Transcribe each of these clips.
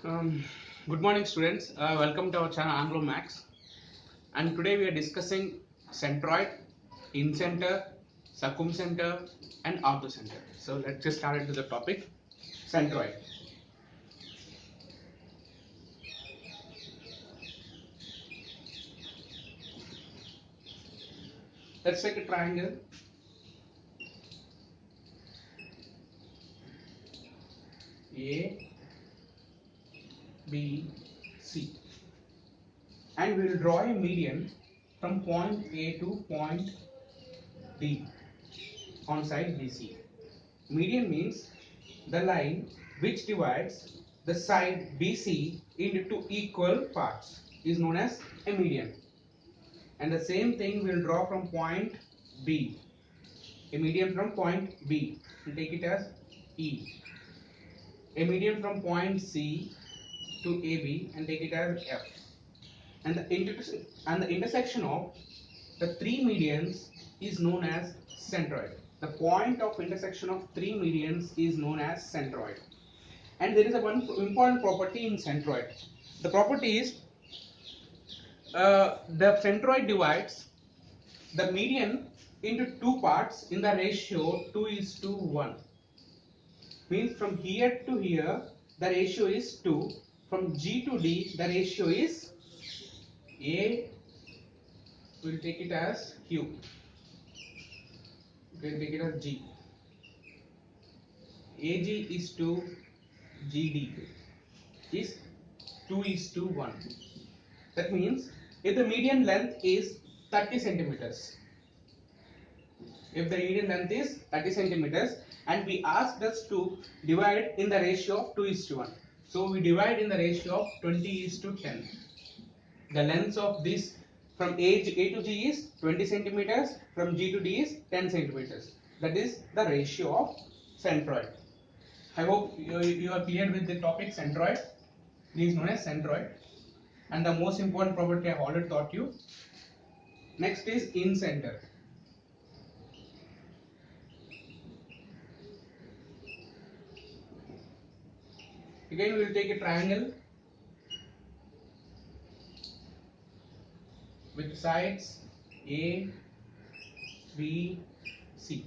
Um, Good morning, students. Welcome to our channel Anglo Max. And today we are discussing centroid, incenter, circumcenter, and orthocenter. So let's just start into the topic. Centroid. Let's take a triangle. A, B, C. And we will draw a median from point A to point D on side BC. Median means the line which divides the side BC into two equal parts is known as a median. And the same thing we'll draw from point B. A median from point B. We'll take it as E. A median from point C to AB and take it as F. And the intersection of the three medians is known as centroid. The point of intersection of three medians is known as centroid. And there is a one important property in centroid. The property is the centroid divides the median into two parts in the ratio 2:1. Means from here to here the ratio is 2. From G to D the ratio is A. We'll take it as Q. We can take it as G. AG is to GD is 2:1. That means if the median length is 30 centimeters, if the median length is 30 centimeters and we asked us to divide in the ratio of 2:1. So we divide in the ratio of 20:10. The length of this from A to G is 20 centimeters, from G to D is 10 centimeters. That is the ratio of centroid. I hope you are clear with the topic centroid. It is known as centroid. And the most important property I have already taught you. Next is incenter. Again we will take a triangle with sides A, B, C.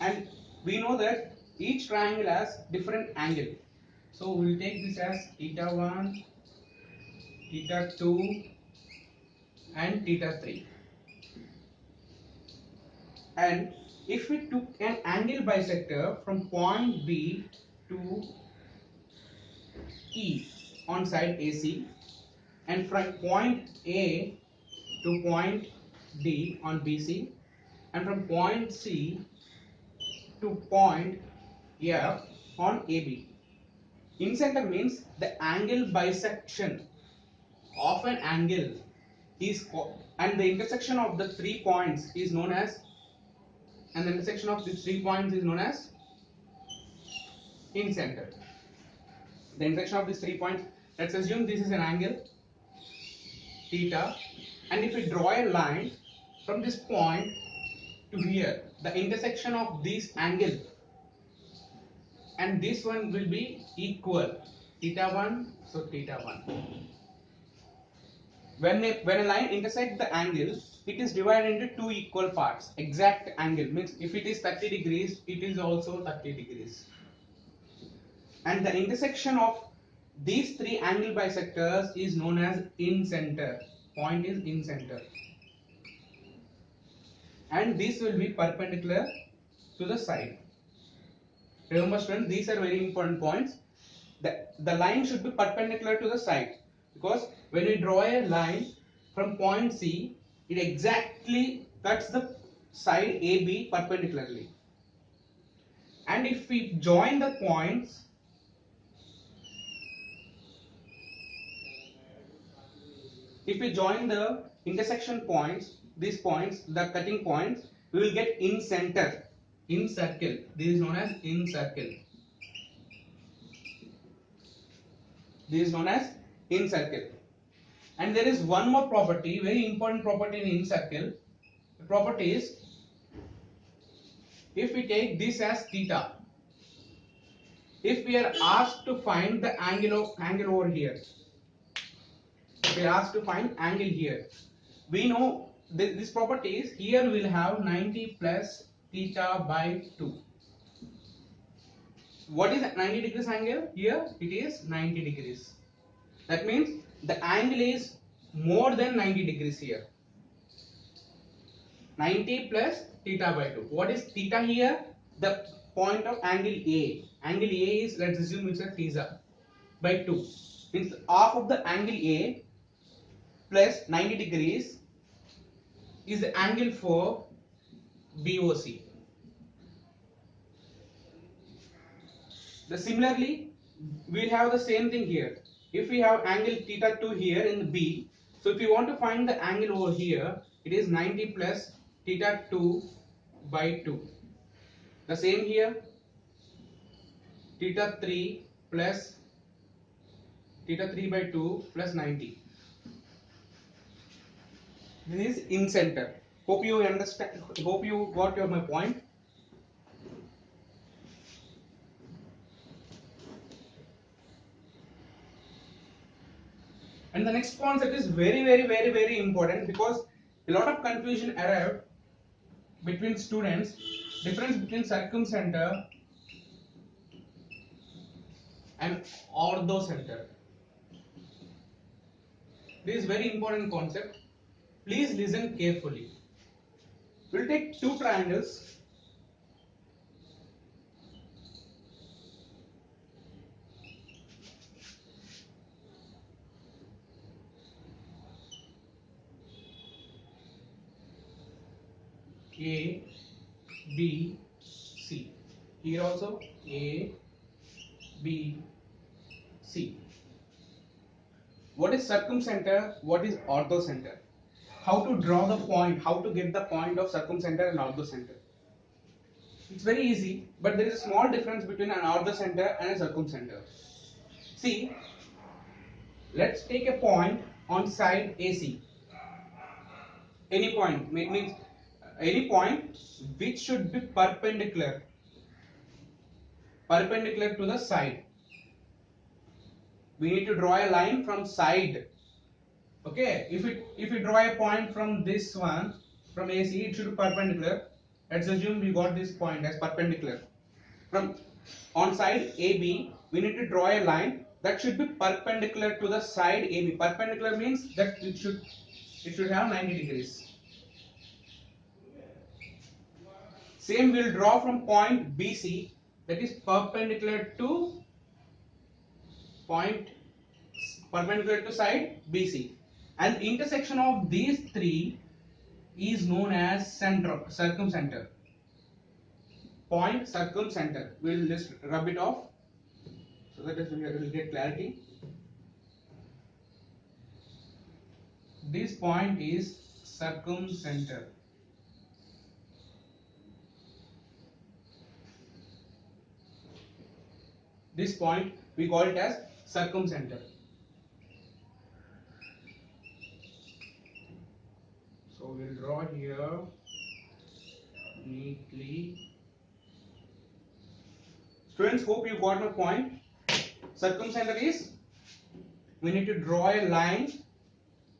And we know that each triangle has different angle. So we will take this as theta 1, theta 2 and theta 3. And if we took an angle bisector from point B to E on side AC and from point A to point D on BC and from point C to point F on AB. Incenter means the angle bisection of an angle is and the intersection of the 3 points is known as incenter. The intersection of these 3 points, let's assume this is an angle theta, and if we draw a line from this point to here, the intersection of this angle and this one will be equal, theta 1, so theta 1. When a line intersects the angle, it is divided into two equal parts. Exact angle means if it is 30 degrees, it is also 30 degrees. And the intersection of these three angle bisectors is known as incenter. Point is incenter. And this will be perpendicular to the side. Remember students, these are very important points. The line should be perpendicular to the side, because when we draw a line from point C, it exactly cuts the side AB perpendicularly. And if we join the points, if we join the intersection points, these points, the cutting points, we will get incenter, in circle. This is known as in circle. This is known as in circle. And there is one more property, very important property in circle. The property is, if we take this as theta, if we are asked to find the angle over here, we are asked to find angle here, we know this property is here we'll have 90 plus theta by 2. What is 90 degrees angle? Here it is 90 degrees. That means the angle is more than 90 degrees here. 90 plus theta by 2. What is theta here? The point of angle A. Angle A is, let's assume it's a theta by 2. Means half of the angle A plus 90 degrees is the angle for BOC. Similarly, we'll have the same thing here. If we have angle theta 2 here in the B, so if you want to find the angle over here, it is 90 plus theta 2 by 2. The same here, theta 3 plus theta 3 by 2 plus 90. This is in center. Hope you understand. Hope you got my point. And the next concept is very important, because a lot of confusion arrived between students. Difference between circumcenter and orthocenter. This is very important concept. Please listen carefully. We'll take two triangles. A, B, C. Here also A, B, C. What is circumcenter? What is orthocenter? How to draw the point? How to get the point of circumcenter and orthocenter? It's very easy, but there is a small difference between an orthocenter and a circumcenter. See, let's take a point on side AC. Any point means any point which should be perpendicular to the side. We need to draw a line from side. Okay, if we draw a point from this one, from AC, it should be perpendicular. Let's assume we got this point as perpendicular. From on side AB, we need to draw a line that should be perpendicular to the side AB. Perpendicular means that it should have 90 degrees. Same we'll draw from point BC, that is perpendicular to side BC, and the intersection of these three is known as circumcenter. Point circumcenter. We'll just rub it off so that we will get clarity. This point is circumcenter. This point we call it as circumcenter. So we'll draw here neatly. Students, hope you got my point. Circumcenter is, we need to draw a line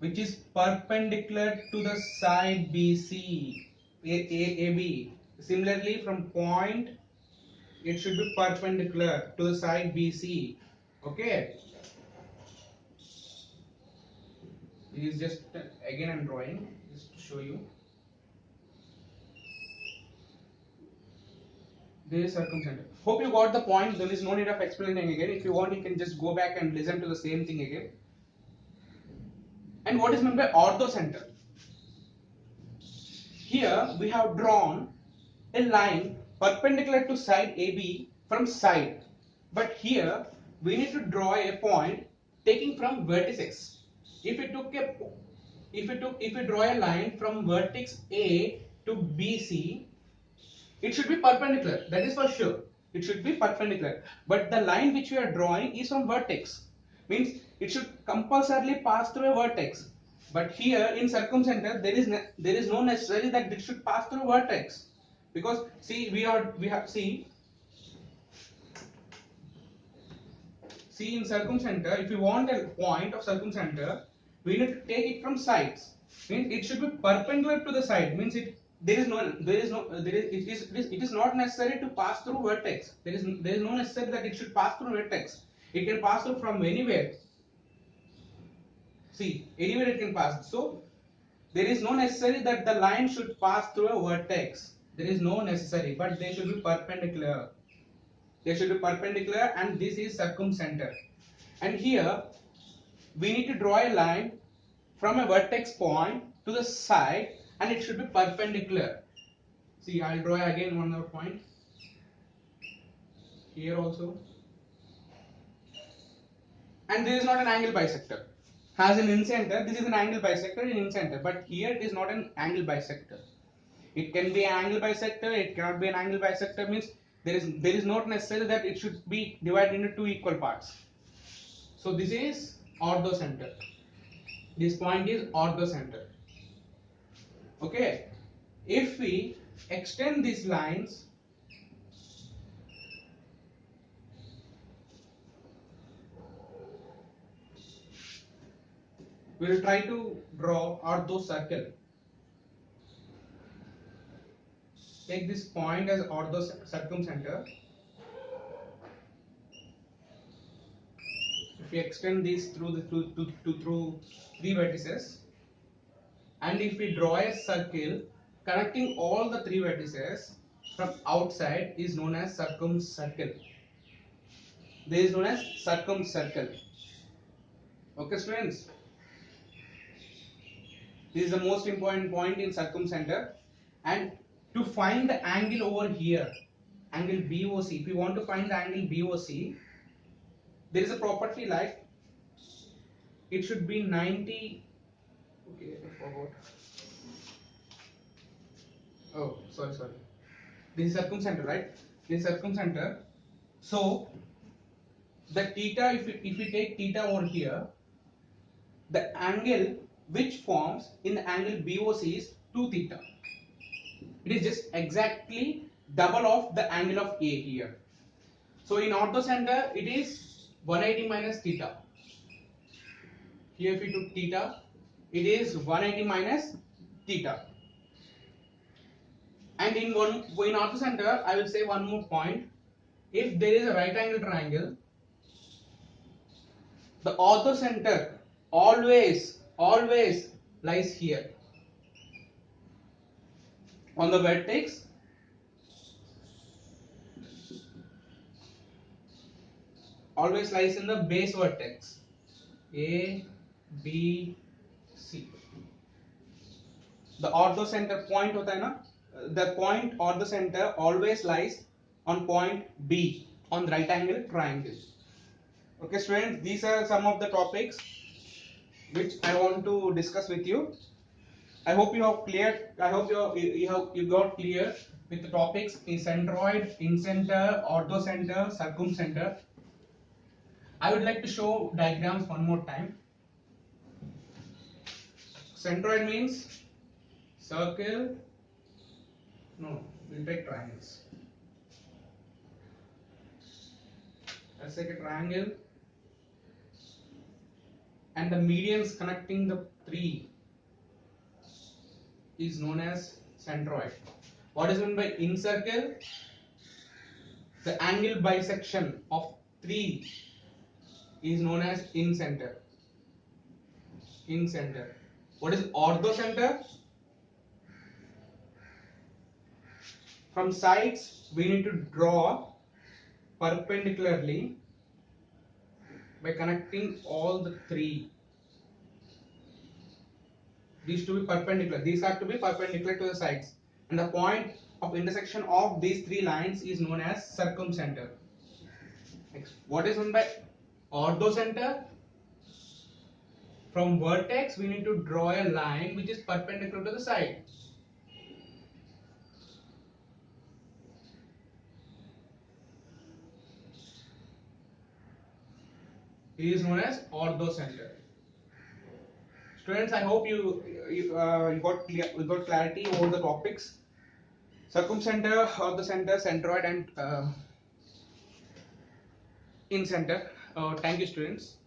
which is perpendicular to the side BC, AB. Similarly, from point, it should be perpendicular to the side BC. Okay. This is just again I'm drawing just to show you. This is circumcenter. Hope you got the point. There is no need of explaining again. If you want, you can just go back and listen to the same thing again. And what is meant by orthocenter? Here we have drawn a line perpendicular to side AB from side, but here we need to draw a point taking from vertices. If we draw a line from vertex A to BC, it should be perpendicular. That is for sure. It should be perpendicular. But the line which we are drawing is from vertex. Means it should compulsorily pass through a vertex. But here in circumcenter, there is no necessary that it should pass through vertex. Because see, we have seen See, in circumcenter, if you want a point of circumcenter, we need to take it from sides. Means it should be perpendicular to the side. Means it there is it is not necessary to pass through vertex. There is no necessary that it should pass through vertex. It can pass through from anywhere. See, anywhere it can pass. So there is no necessary that the line should pass through a vertex. There is no necessary, but they should be perpendicular. They should be perpendicular, and this is circumcenter. And here we need to draw a line from a vertex point to the side, and it should be perpendicular. See, I'll draw again one more point here also. And this is not an angle bisector. Has an incenter, this is an angle bisector in incenter, but here it is not an angle bisector. It can be an angle bisector, it cannot be an angle bisector. Means there is not necessary that it should be divided into two equal parts. So this is orthocenter. This point is orthocenter. Okay. If we extend these lines, we will try to draw orthocircle. Take this point as orthocircumcenter. If we extend these through through three vertices, and if we draw a circle connecting all the three vertices from outside, is known as circumcircle. This is known as circumcircle. Okay, students. This is the most important point in circumcenter. And to find the angle over here, angle BOC, if we want to find the angle BOC, there is a property like it should be 90. Okay, I forgot. Oh, sorry. This is circumcenter, right? This is circumcenter. So the theta, if we take theta over here, the angle which forms in the angle BOC is 2 theta. It is just exactly double of the angle of A here. So in orthocenter, it is 180 minus theta. Here if we took theta, it is 180 minus theta. And in orthocenter, I will say one more point. If there is a right angle triangle, the orthocenter always lies here on the vertex. Always lies in the base vertex A, B, C. The orthocenter point hota hai na, the point orthocenter always lies on point B on the right angle triangle. Okay, students, these are some of the topics which I want to discuss with you. I hope you have clear. I hope you got clear with the topics in centroid, incenter, orthocenter, circumcenter. I would like to show diagrams one more time. Centroid means circle. No, we'll take triangles. Let's take a triangle, and the medians connecting the three is known as centroid. What is meant by incircle? The angle bisection of three is known as incenter. Incenter. What is orthocenter? From sides we need to draw perpendicularly by connecting all the three. These to be perpendicular. These have to be perpendicular to the sides, and the point of intersection of these three lines is known as circumcenter. Next, what is meant by orthocenter? From vertex we need to draw a line which is perpendicular to the side. It is known as orthocenter. Students, I hope you got clarity over the topics: circumcenter, orthocenter, centroid, and incenter. Thank you, students.